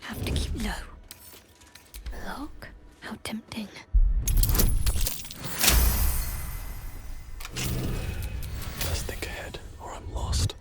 Have to keep low. Look, how tempting. Let's think ahead, or I'm lost.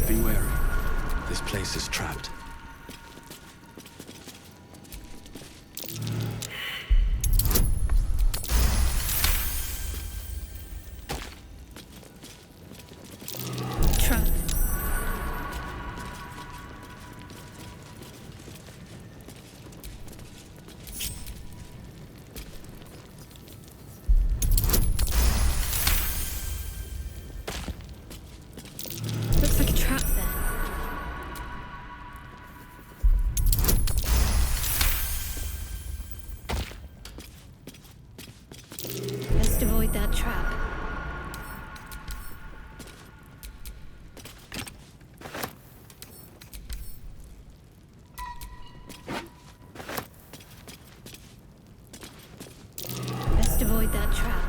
Be wary. This place is trapped. Trap. Looks like a trap there. Best avoid that trap. Best avoid that trap.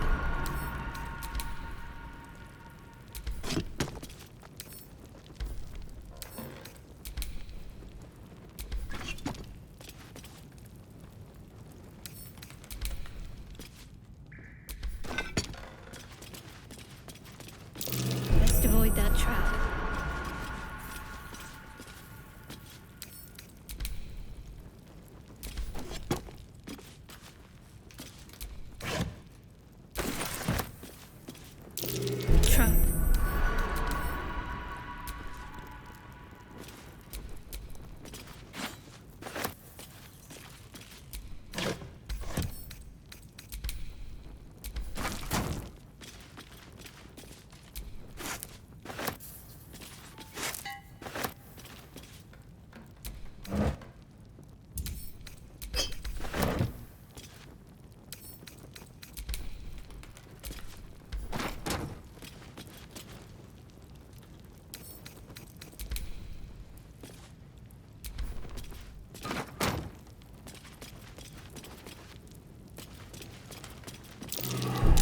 Best avoid that trap. Trap.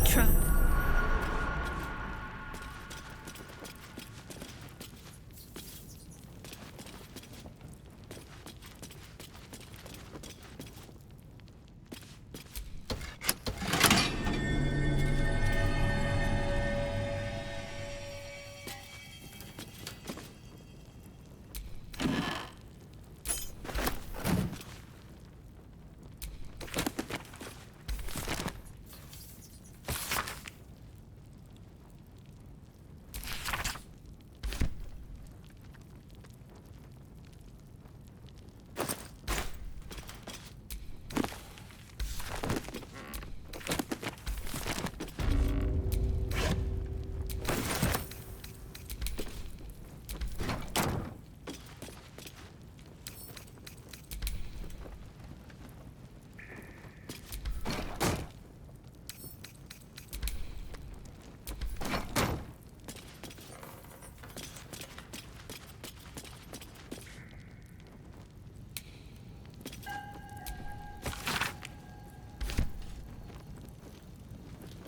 Trap.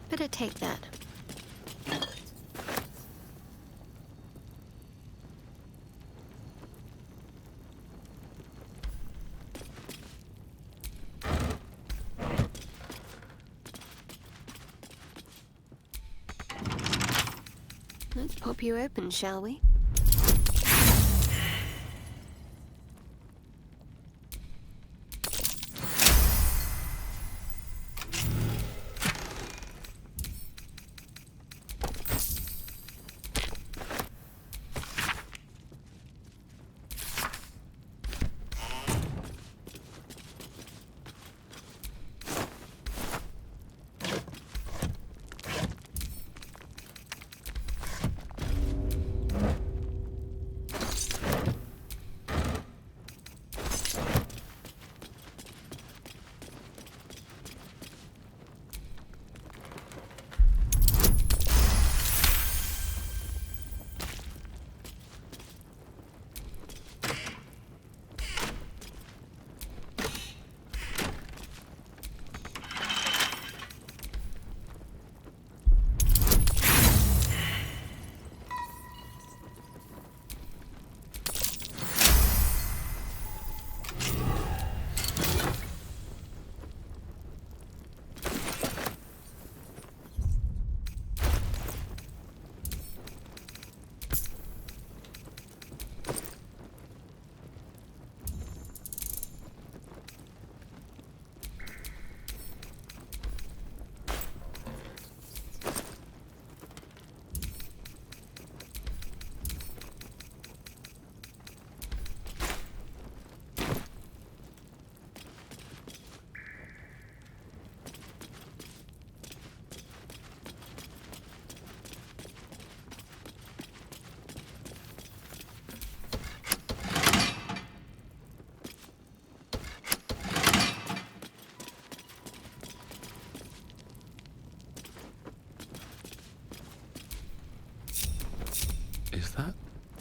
Better take that. Let's pop you open, shall we?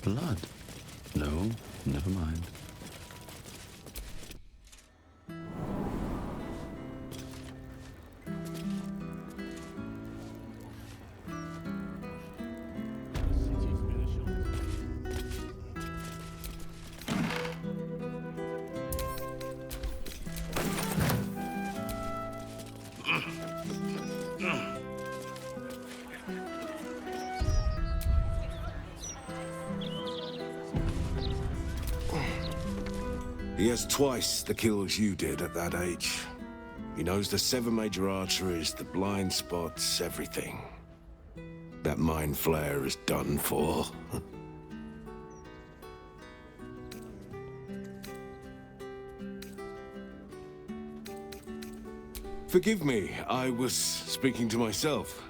Blood? No, never mind. He has twice the kills you did at that age. He knows the 7 major arteries, the blind spots, everything. That mind flare is done for. Forgive me, I was speaking to myself.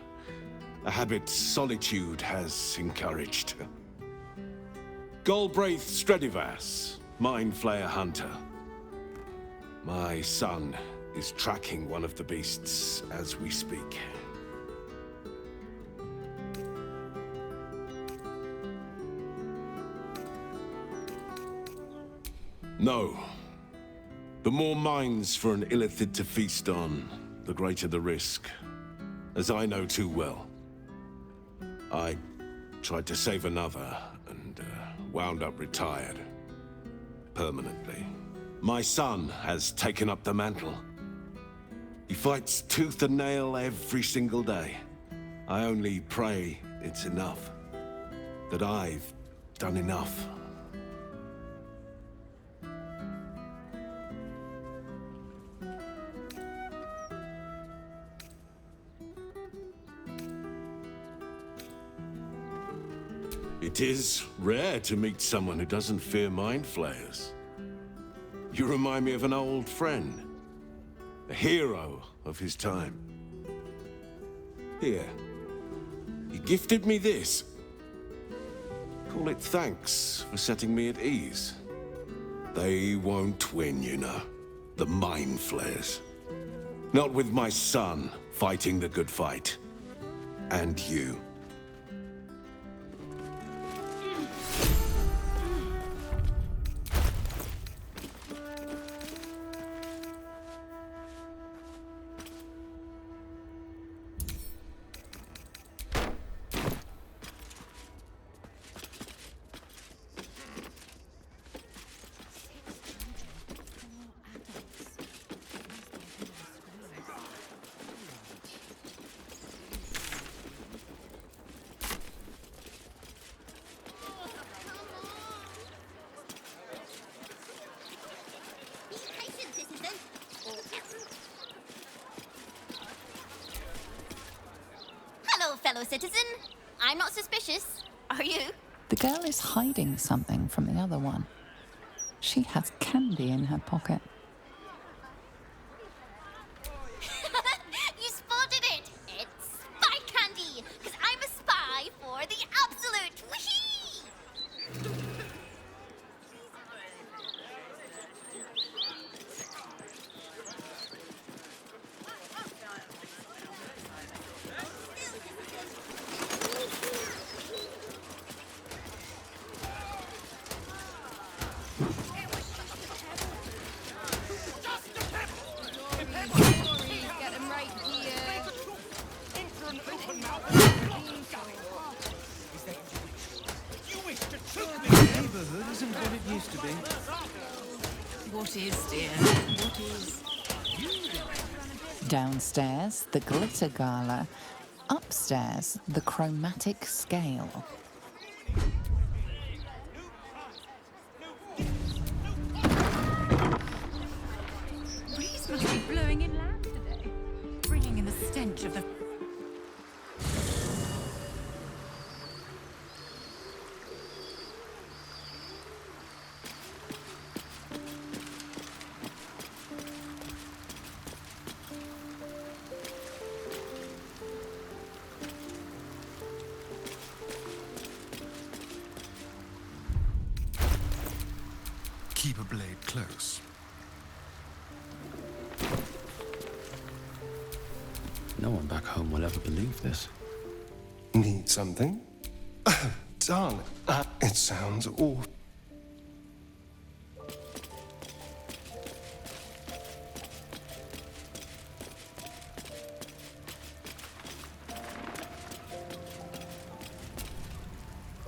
A habit solitude has encouraged. Galbraith Stredivas, Mind Flayer Hunter. My son is tracking one of the beasts as we speak. No. The more minds for an illithid to feast on, the greater the risk. As I know too well. I tried to save another, and wound up retired. Permanently. My son has taken up the mantle. He fights tooth and nail every single day. I only pray it's enough. That I've done enough. It is rare to meet someone who doesn't fear mind flayers. You remind me of an old friend. A hero of his time. Here. He gifted me this. Call it thanks for setting me at ease. They won't win, you know. The mind flayers. Not with my son fighting the good fight. And you. Fellow citizen, I'm not suspicious. Are you? The girl is hiding something from the other one. She has candy in her pocket. You spotted it! It's spy candy! Because I'm a spy for the absolute! Whee! Neighborhood isn't what it used to be. What is, dear? What is? Downstairs, the glitter gala. Upstairs, the chromatic scale. Breeze must be blowing inland today, bringing in the stench of the... Keep a blade close. No one back home will ever believe this. Need something? Darling, it sounds awful.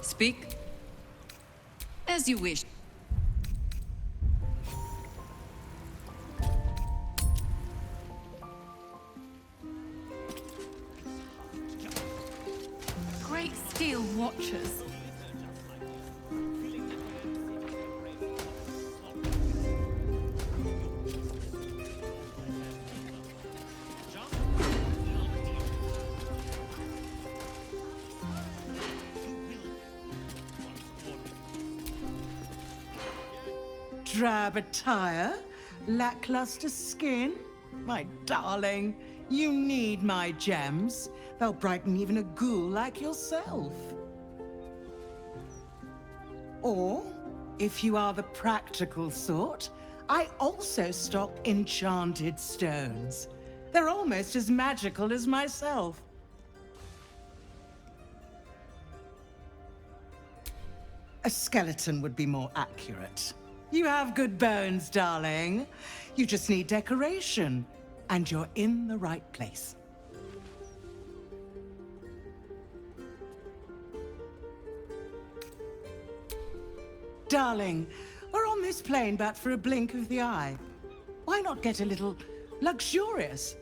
Speak. As you wish. Great steel watchers. Drab attire, lackluster skin. My darling, you need my gems. They'll brighten even a ghoul like yourself. Or, if you are the practical sort, I also stock enchanted stones. They're almost as magical as myself. A skeleton would be more accurate. You have good bones, darling. You just need decoration, and you're in the right place. Darling, we're on this plane but for a blink of the eye. Why not get a little luxurious?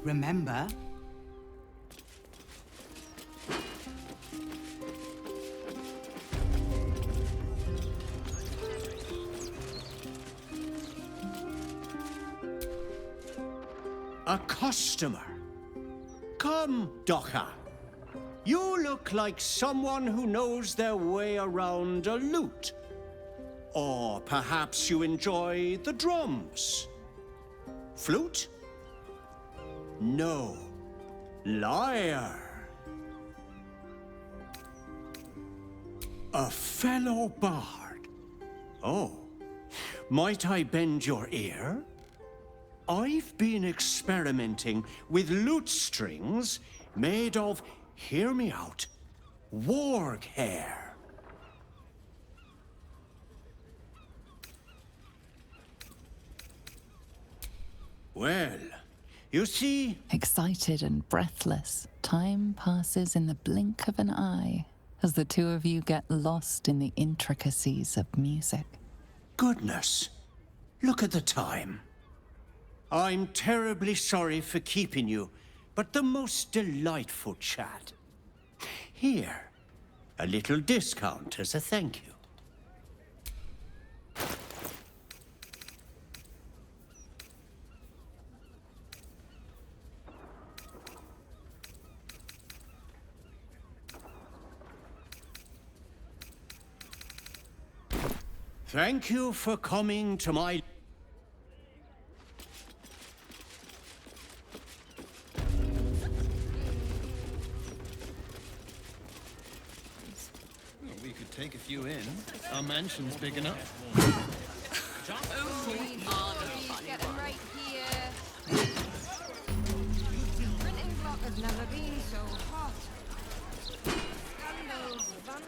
Remember? A customer. Come, Docha. You look like someone who knows their way around a lute. Or perhaps you enjoy the drums. Flute? No. Lyre. A fellow bard. Oh. Might I bend your ear? I've been experimenting with lute strings made of, hear me out, warg hair. Well, you see... Excited and breathless, time passes in the blink of an eye as the two of you get lost in the intricacies of music. Goodness, look at the time. I'm terribly sorry for keeping you, but the most delightful chat. Here, a little discount as a thank you. Thank you for coming to my... Well, we could take a few in. Our mansion's big enough. Getting right here. Printing block has never been so hot.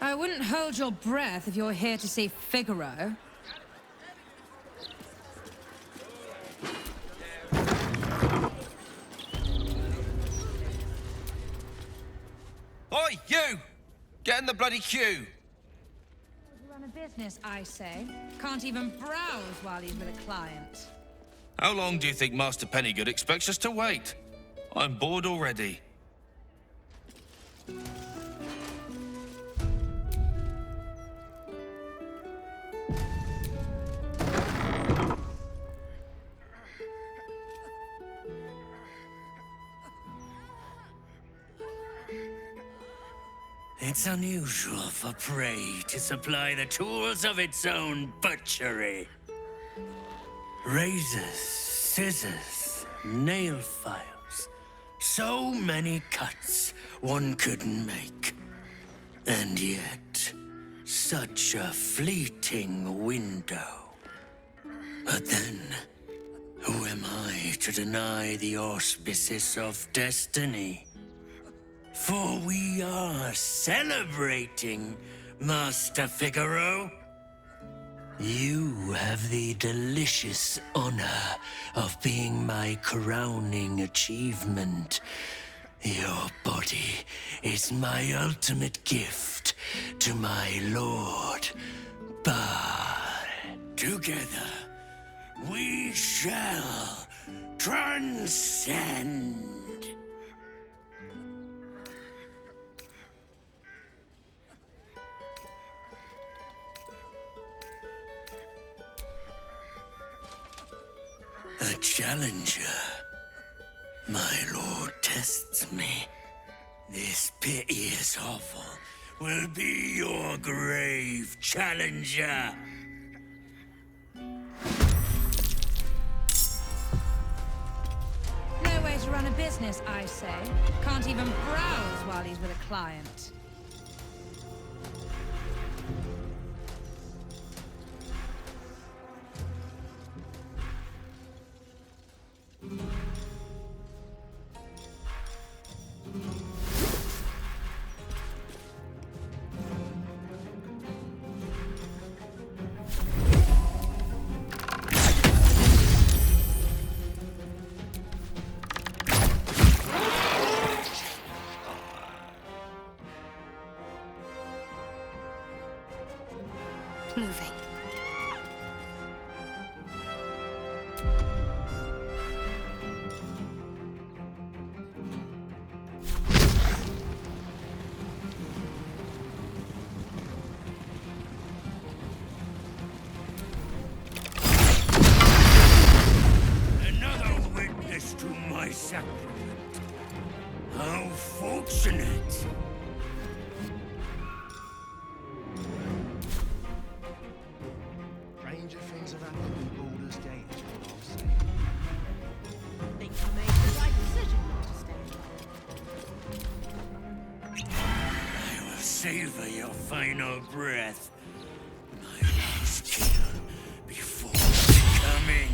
I wouldn't hold your breath if you're here to see Figaro. Oi, you! Get in the bloody queue! Run a business, I say. Can't even browse while he's with a client. How long do you think Master Pennygood expects us to wait? I'm bored already. It's unusual for prey to supply the tools of its own butchery. Razors, scissors, nail files. So many cuts one couldn't make. And yet, such a fleeting window. But then, who am I to deny the auspices of destiny? For we are celebrating, Master Figaro. You have the delicious honor of being my crowning achievement. Your body is my ultimate gift to my lord. But together, we shall transcend. A challenger. My lord tests me. This piteous hovel will be your grave, challenger. No way to run a business, I say. Can't even browse while he's with a client. Moving. Another witness to my sacrament. How fortunate. Stranger things have happened in Baldur's Gate, is what I'll say. Think I made the right decision not to stay. I will savor your final breath. My last kill before becoming.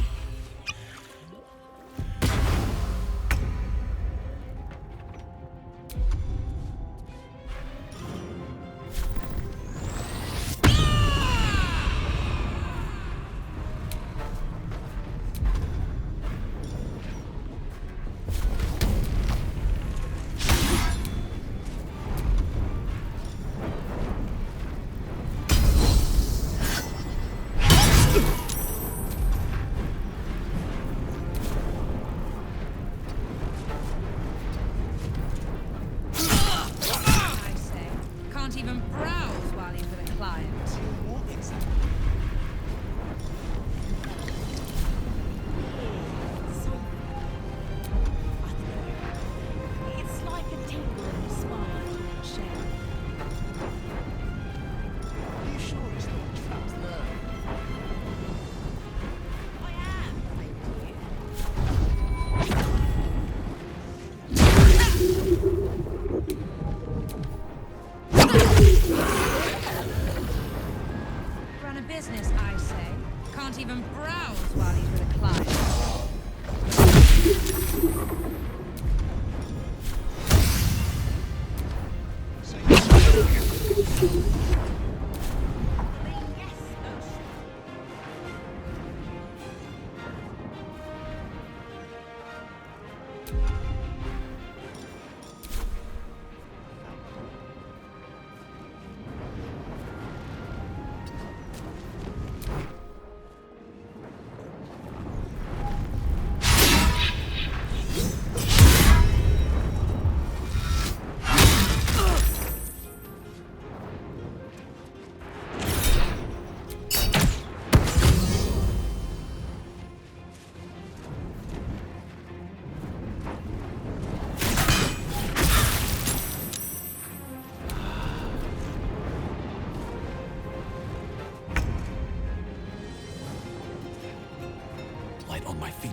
on my feet.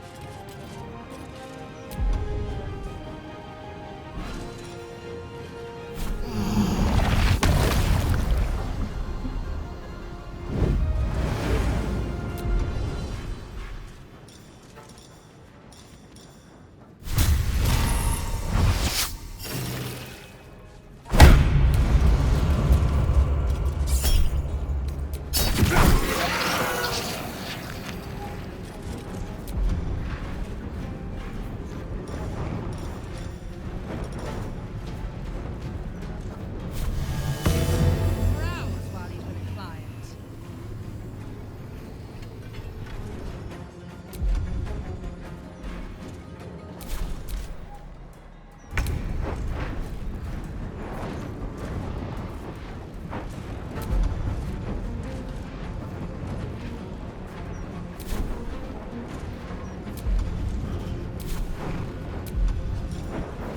Browse while he's with a client.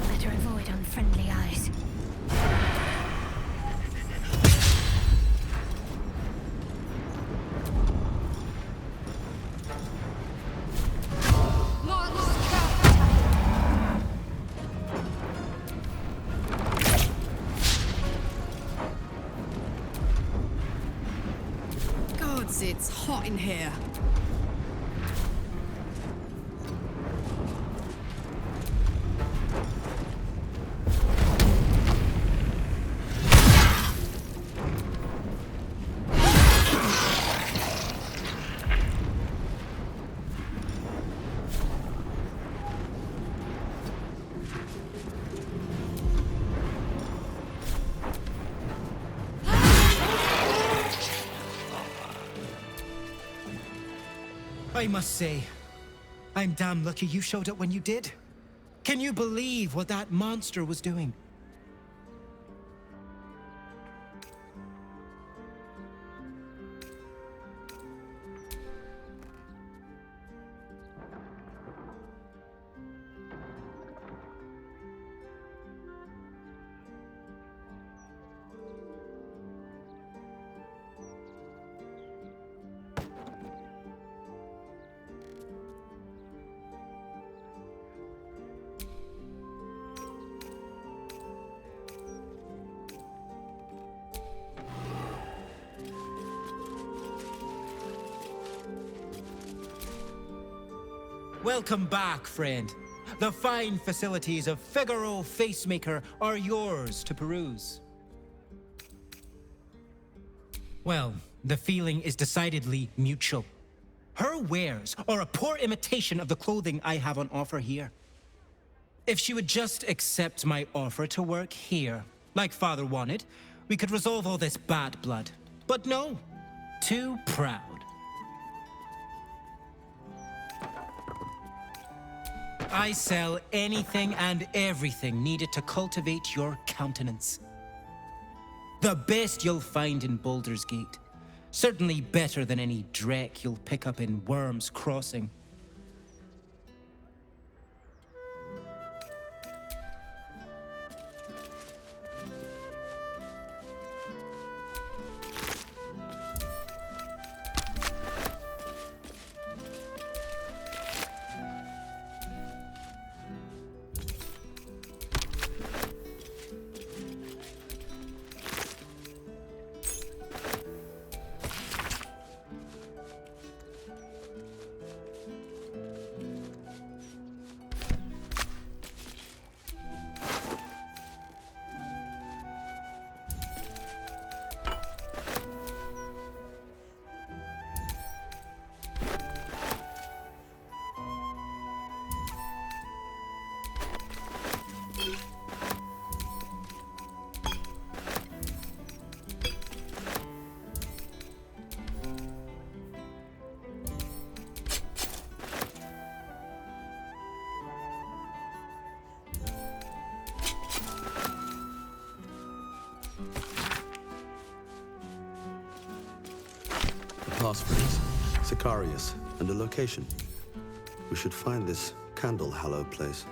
Better avoid unfriendly eyes. Gods, it's hot in here. I must say, I'm damn lucky you showed up when you did. Can you believe what that monster was doing? Welcome back, friend. The fine facilities of Figaro Facemaker are yours to peruse. Well, the feeling is decidedly mutual. Her wares are a poor imitation of the clothing I have on offer here. If she would just accept my offer to work here, like Father wanted, we could resolve all this bad blood. But no, too proud. I sell anything and everything needed to cultivate your countenance. The best you'll find in Baldur's Gate. Certainly better than any dreck you'll pick up in Worm's Crossing. Passphrase, Sicarius, and a location. We should find this candle-hallowed place.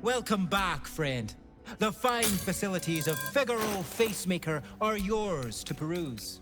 Welcome back, friend. The fine facilities of Figaro Facemaker are yours to peruse.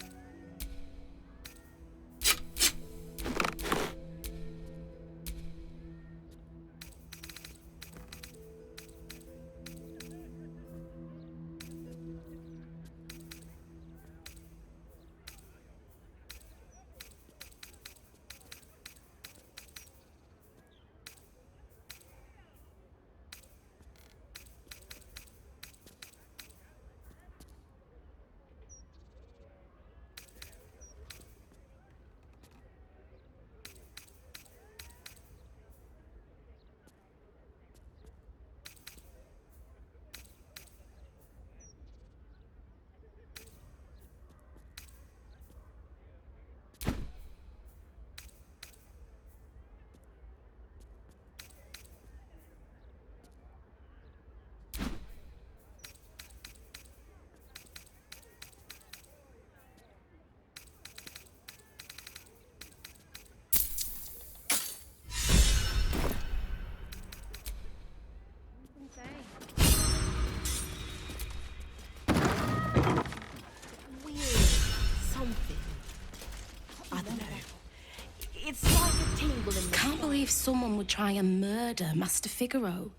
Can't believe someone would try and murder Master Figaro.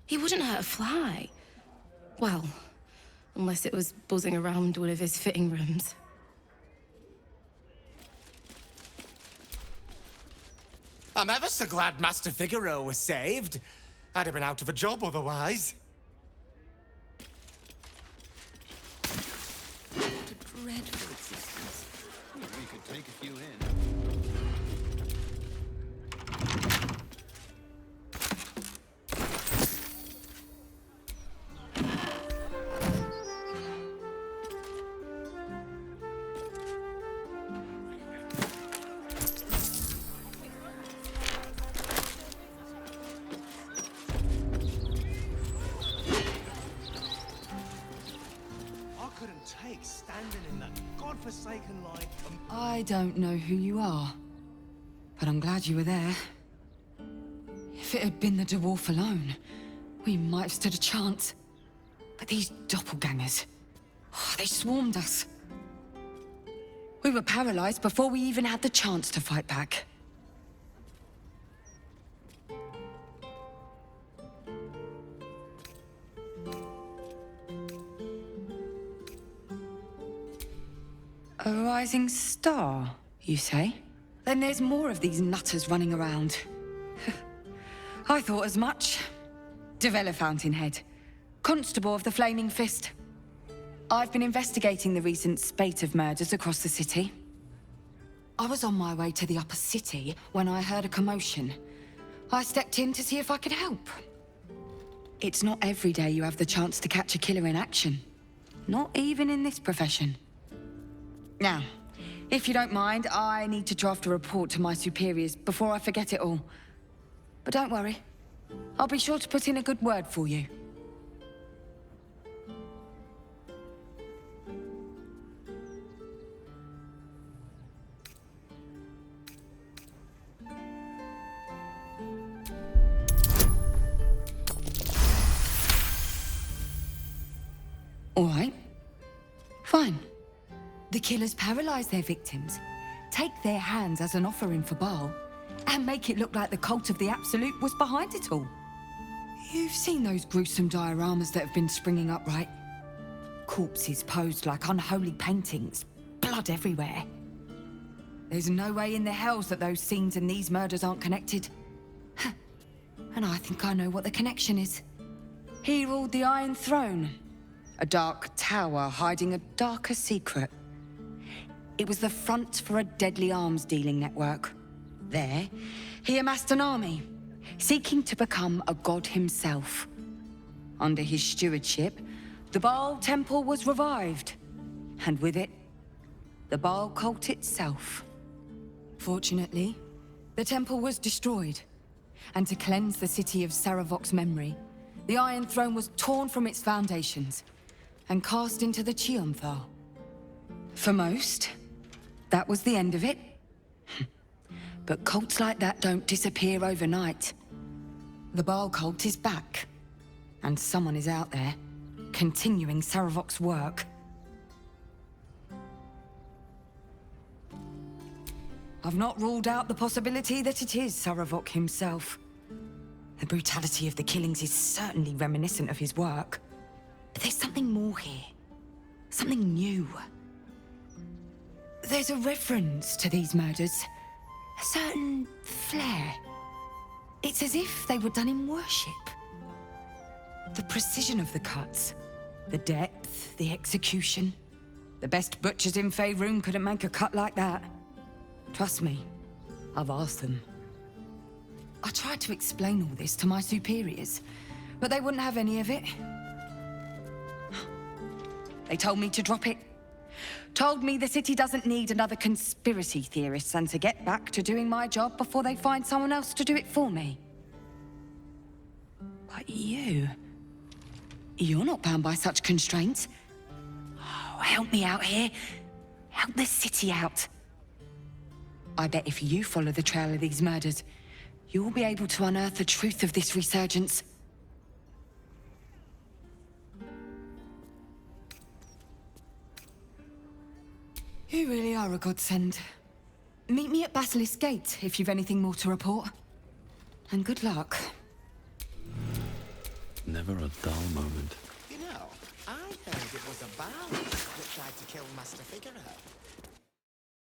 He wouldn't hurt a fly. Well, unless it was buzzing around one of his fitting rooms. I'm ever so glad Master Figaro was saved. I'd have been out of a job otherwise. What a dreadful existence. We could take a few in. Standing in that godforsaken light. I don't know who you are, but I'm glad you were there. If it had been the dwarf alone, we might have stood a chance. But these doppelgangers, they swarmed us. We were paralyzed before we even had the chance to fight back. A rising star, you say? Then there's more of these nutters running around. I thought as much. Devella Fountainhead, Constable of the Flaming Fist. I've been investigating the recent spate of murders across the city. I was on my way to the upper city when I heard a commotion. I stepped in to see if I could help. It's not every day you have the chance to catch a killer in action. Not even in this profession. Now, if you don't mind, I need to draft a report to my superiors before I forget it all. But don't worry, I'll be sure to put in a good word for you. All right. Fine. The killers paralyze their victims, take their hands as an offering for Baal, and make it look like the cult of the Absolute was behind it all. You've seen those gruesome dioramas that have been springing up, right? Corpses posed like unholy paintings, blood everywhere. There's no way in the hells that those scenes and these murders aren't connected. And I think I know what the connection is. He ruled the Iron Throne, a dark tower hiding a darker secret. It was the front for a deadly arms-dealing network. There, he amassed an army, seeking to become a god himself. Under his stewardship, the Baal Temple was revived, and with it, the Baal cult itself. Fortunately, the temple was destroyed, and to cleanse the city of Saravok's memory, the Iron Throne was torn from its foundations and cast into the Chionthal. For most, that was the end of it. But cults like that don't disappear overnight. The Baal cult is back, And someone is out there, continuing Saravok's work. I've not ruled out the possibility that it is Saravok himself. The brutality of the killings is certainly reminiscent of his work. But there's something more here. Something new. There's a reference to these murders. A certain flair. It's as if they were done in worship. The precision of the cuts. The depth, the execution. The best butchers in Faerun couldn't make a cut like that. Trust me, I've asked them. I tried to explain all this to my superiors, but they wouldn't have any of it. They told me to drop it. Told me the city doesn't need another conspiracy theorist and to get back to doing my job before they find someone else to do it for me. But you're not bound by such constraints. Oh, help me out here. Help the city out. I bet if you follow the trail of these murders, you'll be able to unearth the truth of this resurgence. You really are a godsend. Meet me at Basilisk Gate if you've anything more to report. And good luck. Never a dull moment. You know, I heard it was a Baldur that tried to kill Master Figaro.